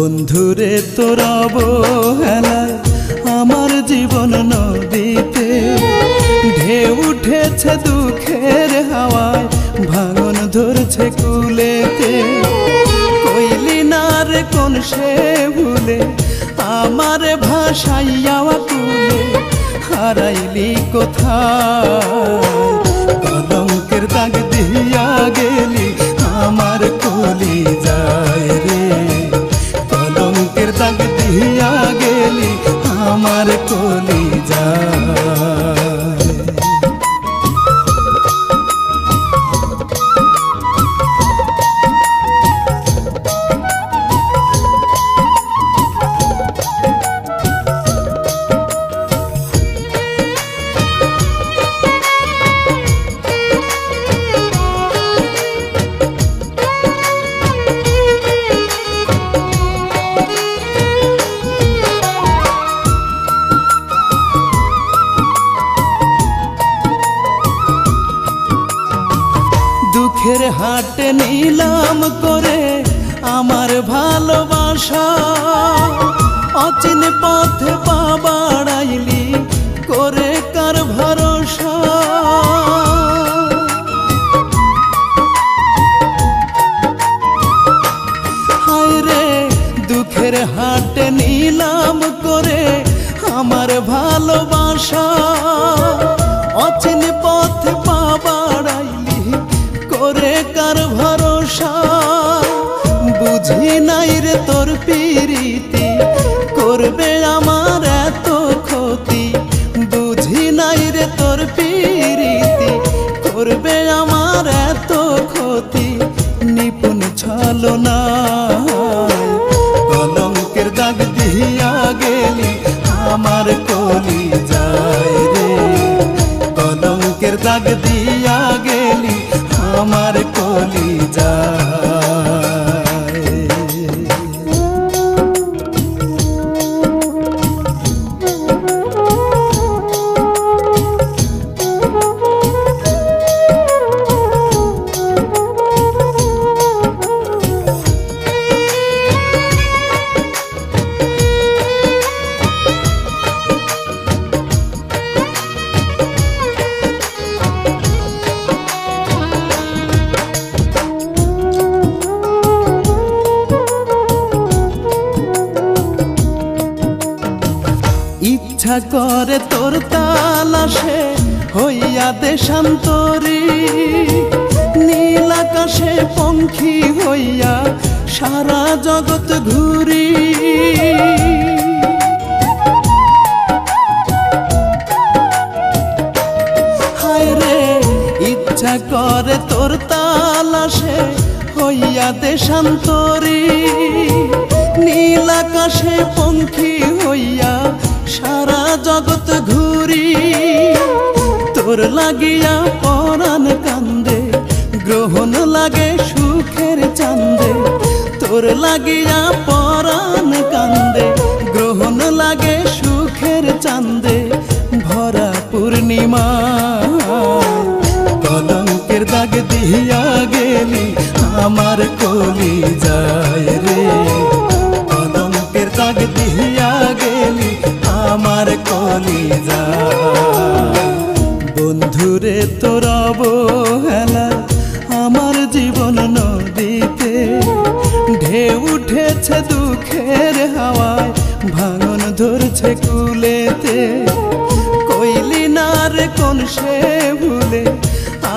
বন্ধুরে তোর অবহেলায় আমার জীবন নদীতে ঢেউ উঠেছে দুঃখের হাওয়ায়, ভাঙন ধরছে কুলেতে। কইলি না রে কোন সে ভুলে আমার ভাসাইয়া কুলে, হারাইলি কোথায়? কলঙ্কের দাগ দিয়া গেলি আমার কলি যায় রে, কলঙ্কের দাগ দিয়া গেলি আমার কলি যায়। দুঃখের হাটে নিলাম করে আমার ভালোবাসা, অচিন পথে পা বাড়াইলি করে কার ভরসা। হায় রে দুঃখের হাটে নিলাম করে আমার ভালোবাসা, অচিন পথে পা বাড়াইলি করে কার ভরসা। বুঝি নাই রে তোর পিরিতি করবে আমার এত ক্ষতি, বুঝি নাই রে তোর পিরিতি করবে আমার এত ক্ষতি। নিপুণ ছলনায় কলঙ্কের দাগ দিয়া গেলি আমার কলি যায় রে, কলঙ্কের দাগ দিয়া গেলি আমার কলি যায়। ইচ্ছা করে তোর তালাশে হইয়া দেশান্তরী, নীল আকাশে পঙ্খী হইয়া সারা জগৎ ঘুরি। হায় রে ইচ্ছা করে তোর তালাশে হইয়া দেশান্তরী, নীল আকাশে পঙ্খী হইয়া সারা জগৎ ঘুরি। তোর লাগিয়া পরাণ কান্দে গ্রহণ লাগে সুখের চান্দে, তোর লাগিয়া পরাণ কান্দে গ্রহণ লাগে সুখের চান্দে। ভরা পূর্ণিমা কলঙ্কের দাগ দিয়া গেলি আমার কলি যায় রে, কলঙ্কের দাগ দিয়া গেলি আমার কলি যায়। বন্ধুরে তোর অবহেলা আমার জীবন নদীতে ঢেউ উঠেছে দুঃখের হাওয়ায়, ভাঙন ধরছে কুলেতে। কইলি না রে কোন সে ভুলে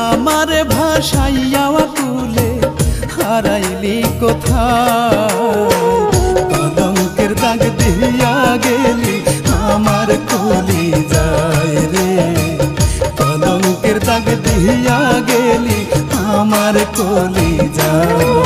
আমার ভাসাইয়া কুলে, হারাইলি কোথায়? কলঙ্কের দাগ দিয়া গেলি আমার কলি যায় রে, কলঙ্কের দাগ দিয়া গেলি আমার কলি যায়।